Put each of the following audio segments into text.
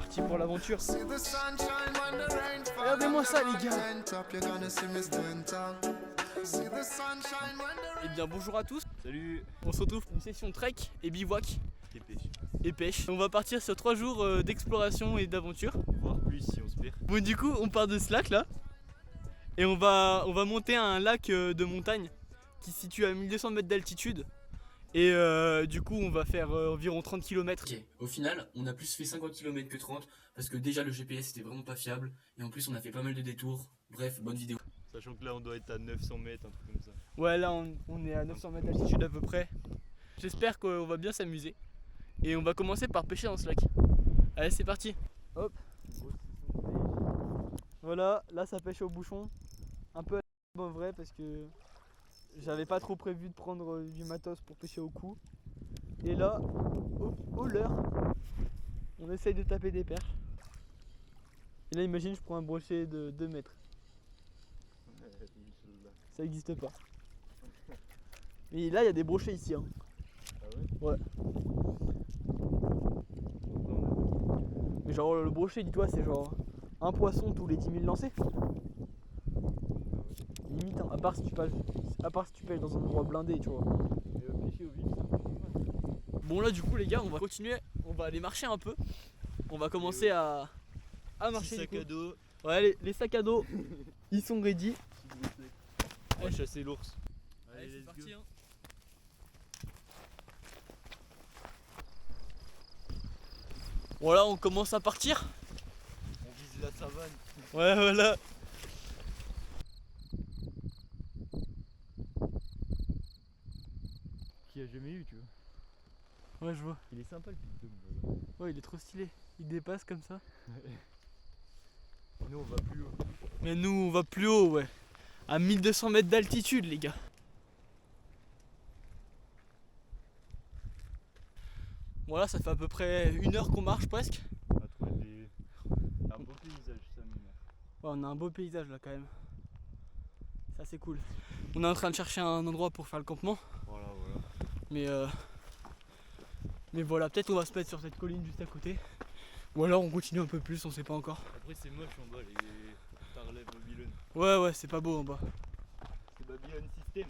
parti pour l'aventure. Regardez-moi ça les gars. Et bien bonjour à tous. Salut. On se retrouve pour une session trek et bivouac Et pêche. et pêche. On va partir sur 3 jours d'exploration et d'aventure. Voir plus si on se perd. Bon du coup on part de ce lac là. Et on va monter à un lac de montagne qui se situe à 1200 mètres d'altitude. Et du coup on va faire environ 30 km. Ok, au final, on a plus fait 50 km que 30 parce que déjà le GPS était vraiment pas fiable et en plus on a fait pas mal de détours. Bref, bonne vidéo. Sachant que là on doit être à 900 mètres, un truc comme ça. Ouais là on est à 900 mètres d'altitude à peu près. J'espère qu'on va bien s'amuser. Et on va commencer par pêcher dans ce lac. Allez c'est parti. Hop. Voilà, là ça pêche au bouchon. Un peu en vrai parce que j'avais pas trop prévu de prendre du matos pour pêcher au cou. Et là, au leurre, on essaye de taper des perches. Et là imagine je prends un brochet de 2 mètres. Ça n'existe pas. Mais là il y a des brochets ici hein. Ah ouais? Ouais. Mais genre le brochet dis-toi c'est genre un poisson tous les 10 000 lancés. Limite hein, à part si tu pêches dans un endroit blindé tu vois. Et pêcher au vif, ça fait Bon là du coup les gars on va continuer, on va aller marcher un peu. On va commencer à marcher du sac coup. à dos. Ouais les sacs à dos ils sont ready. On va chasser l'ours. Allez c'est parti hein. Voilà on commence à partir. On vise la savane. Ouais voilà. Qui a jamais eu, tu vois. Ouais je vois. Il est sympa le pic-dôme. Ouais il est trop stylé. Il dépasse comme ça. Nous on va plus haut. Mais nous on va plus haut ouais. À 1200 mètres d'altitude les gars. Voilà ça fait à peu près 1 heure qu'on marche presque. On a trouvé un beau paysage, ça mine. Ouais, on a un beau paysage là quand même. Ça c'est cool. On est en train de chercher un endroit pour faire le campement. Voilà. Mais voilà, peut-être on va se mettre sur cette colline juste à côté. Ou alors on continue un peu plus, on sait pas encore. Après c'est moche en bas, les Tarlev Babylone. Ouais, c'est pas beau en bas. C'est Babylone System.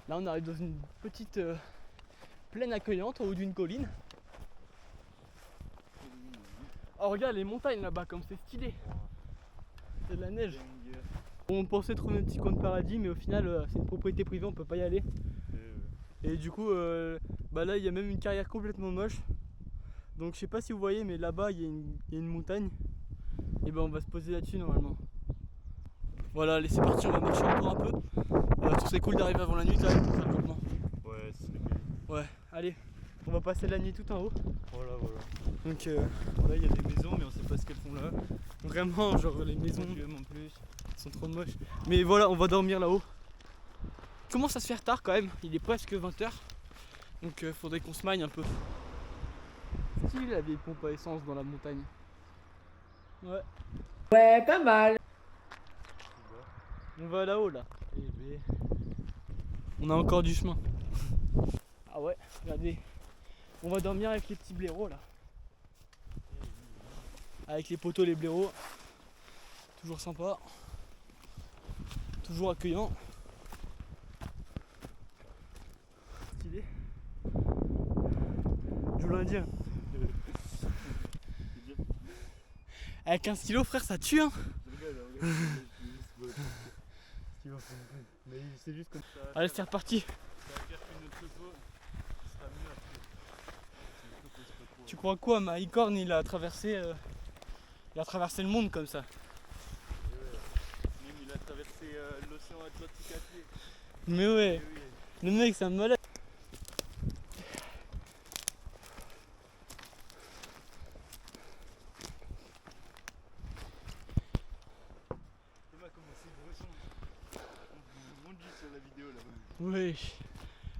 Là on arrive dans une petite plaine accueillante au haut d'une colline. Oh regarde les montagnes là-bas comme c'est stylé. C'est de la neige. On pensait trouver un petit coin de paradis mais au final c'est une propriété privée, on peut pas y aller. Et du coup là il y a même une carrière complètement moche. Donc je sais pas si vous voyez mais là-bas il y a une montagne. Et ben on va se poser là-dessus normalement. Voilà allez c'est parti, on va marcher encore un peu. Ce serait cool d'arriver avant la nuit quand même pour faire le campement. Ouais, c'est bien. Ouais, allez, on va passer la nuit tout en haut. Voilà. Donc Là il y a des maisons mais on sait pas ce qu'elles font là. vraiment genre les maisons En plus. sont trop moches. Mais voilà, on va dormir là-haut. Il commence à se faire tard quand même, il est presque 20h. Donc faudrait qu'on se magne un peu. Stylé la vieille pompe à essence dans la montagne. Ouais. Ouais, pas mal. On va là-haut là. Eh ben. On a encore du chemin. Ah ouais, regardez. On va dormir avec les petits blaireaux là. Avec les poteaux, les blaireaux. Toujours sympa. Toujours accueillant. Stylé. Je vous l'indien. Avec un stylo frère ça tue hein. Mais c'est juste comme ça. Allez c'est reparti. Ça va faire qu'une autre photo. Ce sera mieux après. Tu crois quoi, ma licorne il a traversé le monde comme ça. Même il a traversé l'océan Atlantique à pied. Mais ouais, Oui. le mec c'est un malade. Thomas comment c'est bresson. On monte juste sur la vidéo là-bas. Wesh.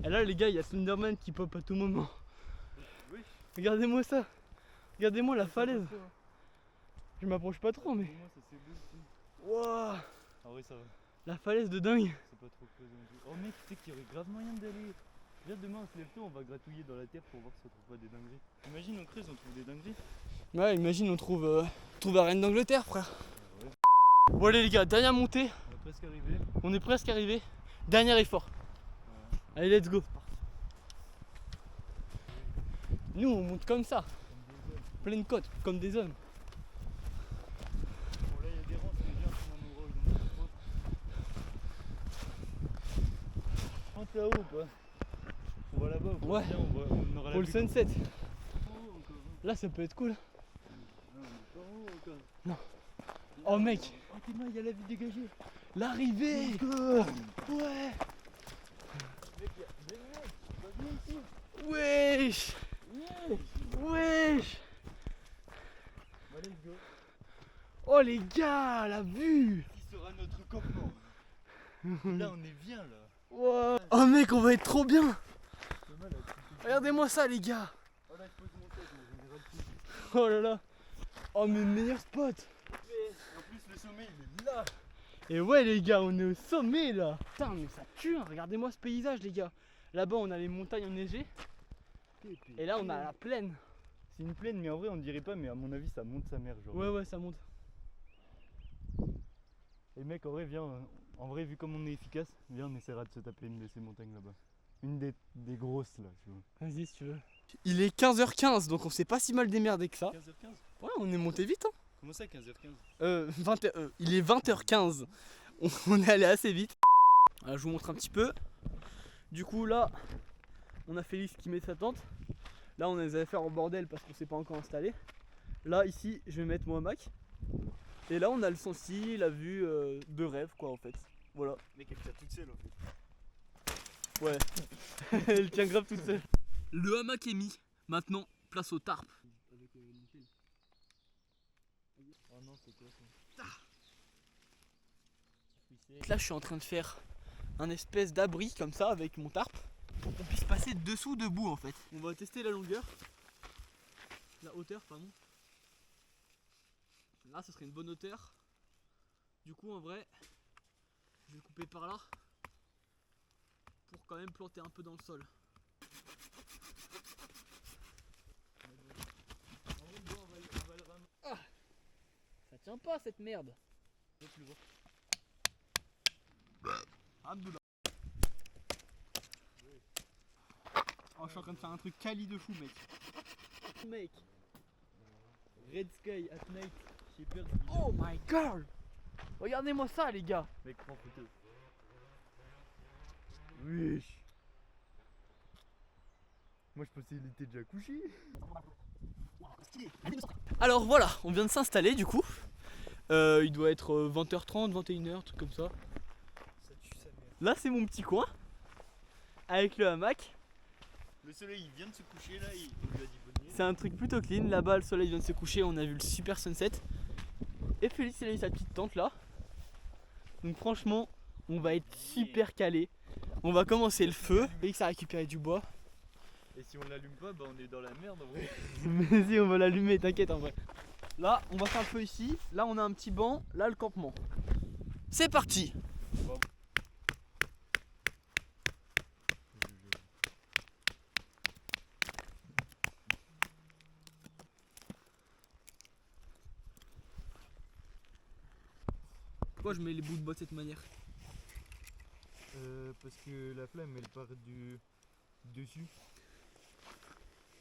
Et là les gars, il y a Slenderman qui pop à tout moment. Oui. Regardez-moi ça. Regardez-moi la falaise. Hein. Je m'approche pas trop mais. Pour moi ça c'est beau aussi. Wouah. Ah oui ça va. La falaise de dingue. C'est pas trop pesant. Oh mec, tu sais qu'il y aurait grave moyen d'aller Viens demain on se lève tôt, on va gratouiller dans la terre pour voir si on trouve pas des dingueries. Imagine on creuse, on trouve des dingueries. Ouais, imagine, on trouve la reine d'Angleterre, frère. Ouais. Bon, allez, les gars, dernière montée. On est presque arrivé. On est presque arrivé. Dernier effort. Allez, let's go. Nous, on monte comme ça. Pleine côte, comme des hommes. Bon là il y a des rangs, c'est bien pour un endroit où ils ont des rangs. Là-haut ou pas? On va là-bas ou pas? Ouais. Viens, on aura la Pour le vue. sunset. Oh, encore. Là, ça peut être cool. Non, on est pas en haut encore. Non. Oh, mec. Oh t'es mal, il y a la vue dégagée. L'arrivée. Ouais. Mec, il y a des mecs, va venir ici. Wesh. Wesh. Bah let's go. Oh, les gars, la vue. Qui sera notre campement? Là on est bien là. Wow. Oh, mec, on va être trop bien. Pas mal, là, Regardez-moi ça, les gars. oh là je pose mon tête, moi j'en ai ras le cul. Oh là là. Oh, mes meilleurs spots. En plus le sommet il est là. Et ouais, les gars, on est au sommet là. Putain, mais ça tue, hein. Regardez-moi ce paysage, les gars. Là-bas, on a les montagnes enneigées. Et là, on a la plaine. C'est une plaine mais en vrai on dirait pas, mais à mon avis ça monte sa mère genre. Ouais, ça monte. Et mec en vrai viens, en vrai vu comme on est efficace, viens on essaiera de se taper une de ces montagnes là-bas. Une des grosses là, tu vois. Vas-y, si tu veux. Il est 15h15, donc on s'est pas si mal démerdé que ça. 15h15. Ouais, on est monté vite, hein. Comment ça 15h15? Il est 20h15. On est allé assez vite. Alors, je vous montre un petit peu. Du coup, là, on a Félix qui met sa tente. Là, on les avait fait en bordel parce qu'on s'est pas encore installé. Là, ici, je vais mettre mon hamac. Et là, on a le Sancy, la vue de rêve, quoi, en fait. Voilà. Mec elle tient toute seule en fait. Ouais. Elle tient grave toute seule. Le hamac est mis. Maintenant, place au tarp. Oh non c'est quoi ça? Là, je suis en train de faire un espèce d'abri comme ça avec mon tarp pour qu'on puisse passer dessous, debout en fait. On va tester la longueur, la hauteur, pardon. Là, ce serait une bonne hauteur. Du coup, en vrai, je vais couper par là pour quand même planter un peu dans le sol. Ah, ça tient pas cette merde. Abdullah. Oh, je suis en train de faire un truc quali de fou, mec. Mec. Red Sky at night. Shepherd. Oh my god. Regardez-moi ça, les gars. Mec prends photo. Wesh. Moi je pensais qu'il était déjà couché. Alors voilà, on vient de s'installer du coup. Il doit être 20h30, 21h, truc comme ça. Ça tue sa mère. Là, c'est mon petit coin. Avec le hamac. Le soleil il vient de se coucher là, il lui a dit bonne nuit. C'est un truc plutôt clean. Là-bas, le soleil vient de se coucher. On a vu le super sunset. Et Félix, il a eu sa petite tente là. Donc franchement, on va être super calé. On va commencer le feu. Félix a récupéré du bois. Et si on l'allume pas, bah on est dans la merde en vrai. Mais si, on va l'allumer, t'inquiète en vrai. Là, on va faire le feu ici. Là, on a un petit banc. Là, le campement. C'est parti. Pourquoi je mets les bouts de bois de cette manière? Parce que la flamme elle part du dessus.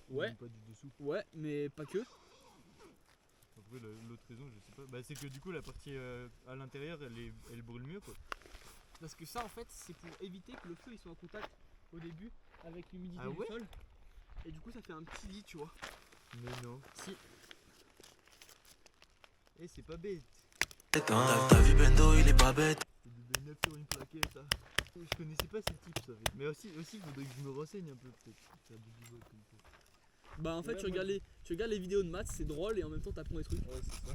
Ouais. Pas du dessous. Ouais, mais pas que. Après l'autre raison je sais pas. Bah c'est que du coup la partie à l'intérieur elle brûle mieux quoi. Parce que ça, en fait, c'est pour éviter que le feu il soit en contact au début avec l'humidité Ah du ouais sol. Et du coup, ça fait un petit lit, tu vois. Mais non. Si. Eh c'est pas bête. T'as vu Bendo, il est pas bête. C'est du B9 sur une plaquette ça. Je connaissais pas ces types ça. Mais aussi faudrait que je me renseigne un peu peut-être. Faire du bivouac comme ça. Bah, en fait, Ouais, tu regardes les vidéos de maths, c'est drôle et en même temps, t'apprends des trucs. Ouais c'est ça.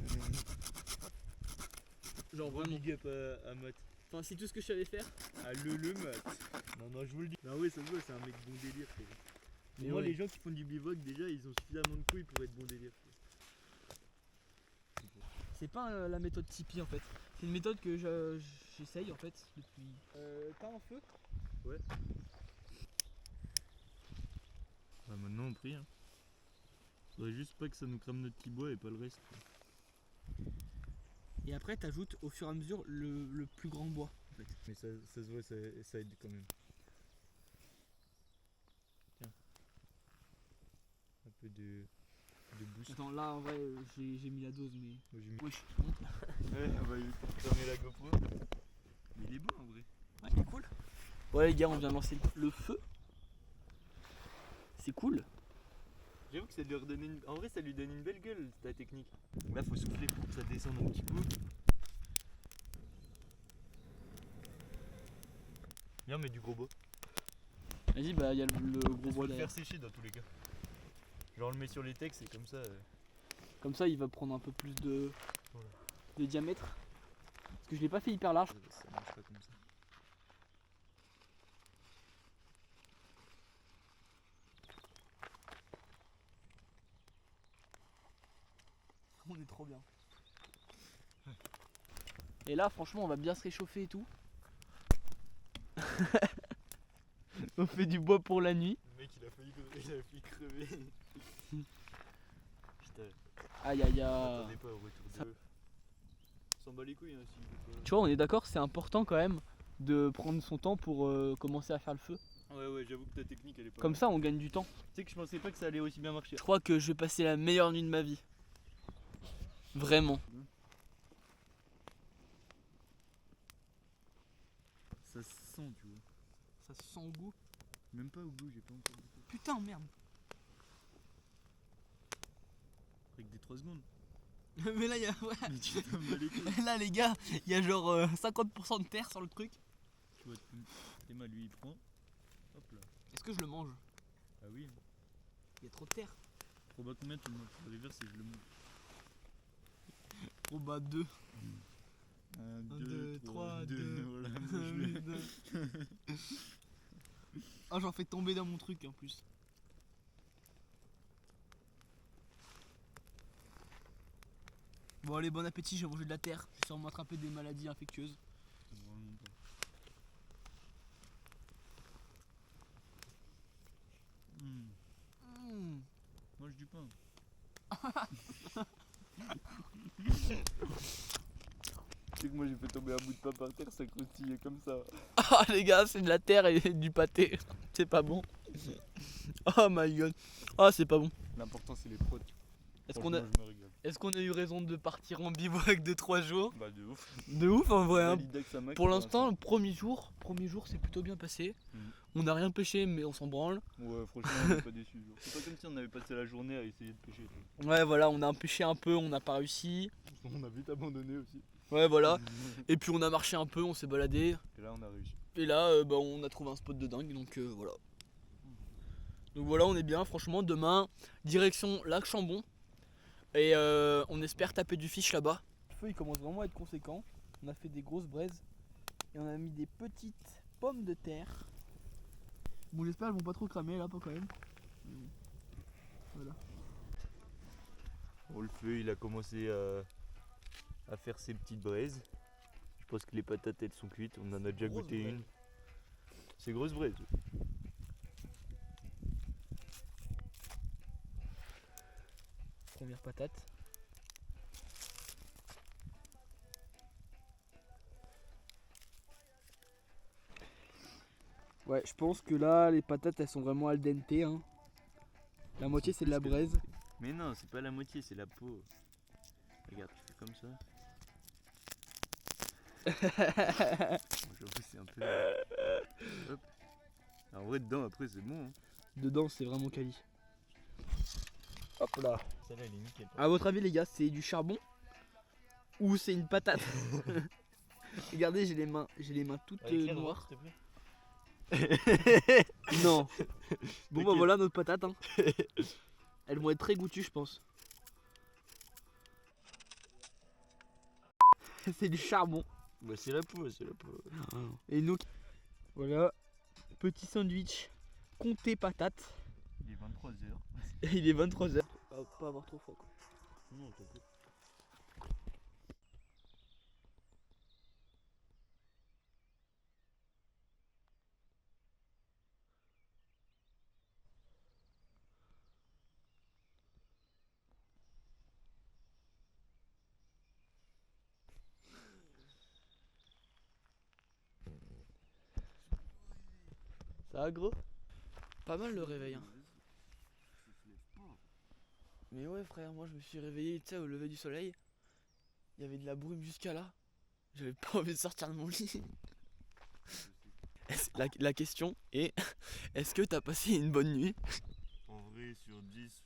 Genre Gros vraiment. big up à Matt. Enfin, si tout ce que je savais faire. À le Matt. Non je vous le dis. Non ouais ça se voit c'est un mec bon délire. Mais Moi ouais. les gens qui font du bivouac déjà ils ont suffisamment de couilles pour être bon délire. C'est pas la méthode Tipeee en fait. C'est une méthode que j'essaye en fait depuis. T'as un feu? Ouais. Bah, maintenant on prie. Hein. Faudrait juste pas que ça nous crame notre petit bois et pas le reste. Et après, t'ajoutes au fur et à mesure le plus grand bois. En fait. Mais ça se voit, ça aide quand même. Tiens. Un peu de boost. Attends, là en vrai, j'ai mis la dose, mais. Moi, j'ai mis... Wesh, je monte. Ouais, on va lui fermer la GoPro. Mais il est beau en vrai. Ouais, il est cool. Ouais, les gars, on vient de lancer le feu. C'est cool. J'avoue que ça lui redonne une... En vrai, ça lui donne une belle gueule, ta technique. Là, faut souffler pour que ça descende un petit peu. Viens, on met du gros bois. Vas-y, bah, il y a le gros Faut bois le derrière. faire sécher dans tous les cas. Genre, on le met sur les textes et comme ça... Comme ça, il va prendre un peu plus de Voilà. diamètre. Parce que je l'ai pas fait hyper large. Ça marche pas comme ça. On est trop bien. Et là, franchement, on va bien se réchauffer et tout. On fait du bois pour la nuit. Le mec, il a failli crever. Putain, Aïe aïe on aïe. m'attendait pas au retour Ça- de... On s'en bat les couilles, hein, s'il veut pas. Tu vois, on est d'accord, c'est important quand même de prendre son temps pour commencer à faire le feu. Ouais, j'avoue que ta technique, elle est pas Comme mal. ça, on gagne du temps. Tu sais que je pensais pas que ça allait aussi bien marcher. Je crois que je vais passer la meilleure nuit de ma vie. Vraiment. Ça se sent, tu vois. Ça se sent au goût. Même pas au goût, j'ai pas encore goûté. Putain, merde. Avec des 3 secondes. Mais là, il y a... Mais tu t'en bats les couilles. Là, les gars, il y a genre 50% de terre sur le truc. Tu vois, Théma, lui, il prend. Hop là. Est-ce que je le mange? Ah oui. Il y a trop de terre. Proba combien tu le manges? Le reverse et je le mange. Oh bah 2. 1, 2, 3, 2. Voilà, mange-le. Ah, j'en fais tomber dans mon truc en plus. Bon allez, bon appétit, j'ai mangé de la terre. Je vais sûrement m'attraper des maladies infectieuses. Vraiment pas. Mange du pain. Tu sais que moi j'ai fait tomber un bout de pain par terre, ça croustillait comme ça. Ah les gars, c'est de la terre et du pâté. C'est pas bon. Oh my god. Ah, c'est pas bon. L'important c'est les protes. Est-ce qu'on a, Franchement, je me régale. est-ce qu'on a eu raison de partir en bivouac de 3 jours? Bah de ouf. De ouf en vrai. Hein. Validax à Mac, Pour l'instant, le premier jour c'est plutôt bien passé. On n'a rien pêché, mais on s'en branle. Ouais, franchement, on n'est pas déçus. C'est pas comme si on avait passé la journée à essayer de pêcher. Ouais, voilà, on a pêché un peu, on n'a pas réussi. On a vite abandonné aussi. Ouais, voilà. Et puis on a marché un peu, on s'est baladé. Et là, on a réussi. Et là, bah, on a trouvé un spot de dingue, donc voilà. Donc voilà, on est bien, franchement. Demain, direction Lac Chambon. Et on espère taper du fish là-bas. Le feu, il commence vraiment à être conséquent. On a fait des grosses braises. Et on a mis des petites pommes de terre. Bon, j'espère qu'elles vont pas trop cramer là, pas quand même. Voilà. Bon, le feu, il a commencé à faire ses petites braises. Je pense que les patates, elles sont cuites. On en a déjà Grosse goûté braise. une. C'est grosse braise. Première patate. Ouais, je pense que là, les patates, elles sont vraiment al dente. Hein. La moitié, c'est de la braise. Mais non, c'est pas la moitié, c'est la peau. Regarde, tu fais comme ça. Bon, j'avoue, c'est un peu. Hop. En vrai, dedans, après, c'est bon. Hein. Dedans, c'est vraiment quali. Hop là. Celle-là, elle est nickel. À votre avis, les gars, c'est du charbon ou c'est une patate? Regardez, j'ai les mains toutes noires. s'il te plaît. Non. Bon, bah Ok. voilà notre patate. Hein. Elles vont être très goûtues, je pense. C'est du charbon. Bah, c'est la peau, c'est la peau. Et nous, voilà, petit sandwich comté patate. Il est 23h. Il est 23h. Pas avoir trop froid quoi. Non, t'inquiète. Ça va gros? Pas mal le réveil hein. Mais ouais frère, moi je me suis réveillé tu sais au lever du soleil. Il y avait de la brume jusqu'à là. J'avais pas envie de sortir de mon lit. La question est, est-ce que t'as passé une bonne nuit? En vrai, sur 10,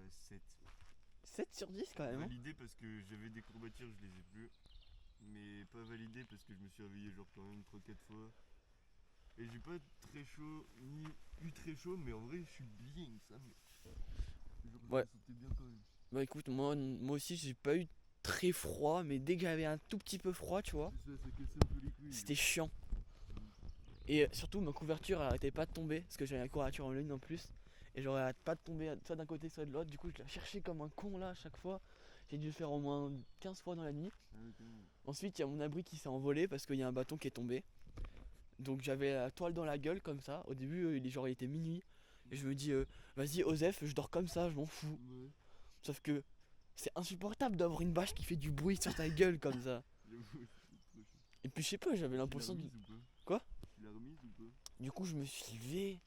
7. 7 sur 10 quand même hein. Validé parce que j'avais des courbatures, je les ai plus. Mais pas validé parce que je me suis réveillé genre quand même 3-4 fois. Et j'ai pas très chaud, ni eu très chaud, mais en vrai je suis bien ça. Mais... genre, Ouais. C'était bien quand même. Bah écoute, moi aussi j'ai pas eu très froid, mais dès que j'avais un tout petit peu froid, tu vois, C'est ça, ça cassait un peu les couilles. c'était chiant. Et surtout ma couverture elle arrêtait pas de tomber, parce que j'avais la couverture en ligne en plus. Et genre elle arrête pas de tomber soit d'un côté soit de l'autre, du coup je la cherchais comme un con là à chaque fois. J'ai dû le faire au moins 15 fois dans la nuit. Ensuite il y a mon abri qui s'est envolé parce qu'il y a un bâton qui est tombé. Donc j'avais la toile dans la gueule comme ça. Au début il était minuit. Et je me dis vas-y Osef, je dors comme ça, je m'en fous. Ouais. Sauf que c'est insupportable d'avoir une bâche qui fait du bruit sur ta gueule comme ça. Et puis je sais pas, j'avais l'impression de... Quoi? Tu l'as remise ou pas? Du coup je me suis levé,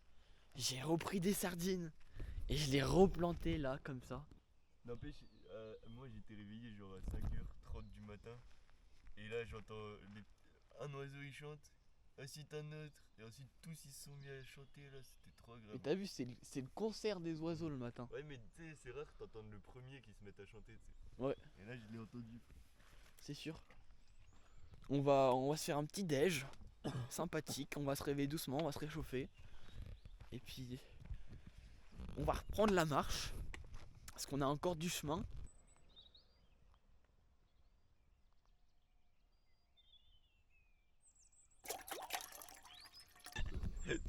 j'ai repris des sardines et je les replantais là comme ça. N'empêche, moi j'étais réveillé genre à 5h30 du matin. Et là j'entends un oiseau il chante, ensuite un autre, et ensuite tous ils se sont mis à chanter là, c'était trop grave. Et t'as vu, c'est le concert des oiseaux le matin. Ouais mais tu sais c'est rare d'entendre le premier qui se met à chanter tu sais. Ouais. Et là je l'ai entendu. C'est sûr. On va se faire un petit déj sympathique, on va se réveiller doucement, on va se réchauffer. Et puis on va reprendre la marche parce qu'on a encore du chemin.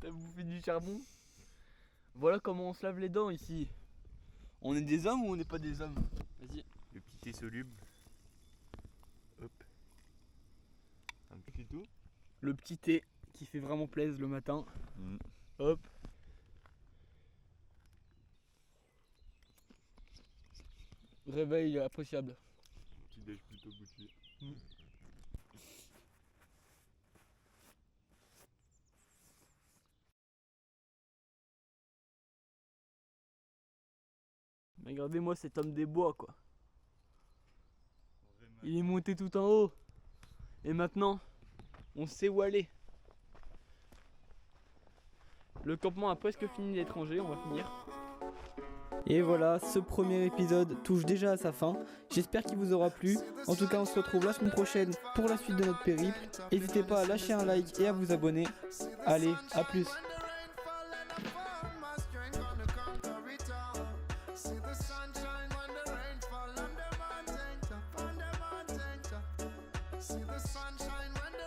T'as bouffé du charbon? Voilà comment on se lave les dents ici. On est des hommes ou on n'est pas des hommes? Vas-y. Le petit thé soluble. Hop. Un petit tout. Le petit thé qui fait vraiment plaisir le matin. Mmh. Hop. Réveil appréciable. Petit déj plutôt goûté. Mais regardez-moi cet homme des bois quoi. Il est monté tout en haut. Et maintenant, on sait où aller. Le campement a presque fini d'être rangé, on va finir. Et voilà, ce premier épisode touche déjà à sa fin. J'espère qu'il vous aura plu. En tout cas, on se retrouve la semaine prochaine pour la suite de notre périple. N'hésitez pas à lâcher un like et à vous abonner. Allez, à plus.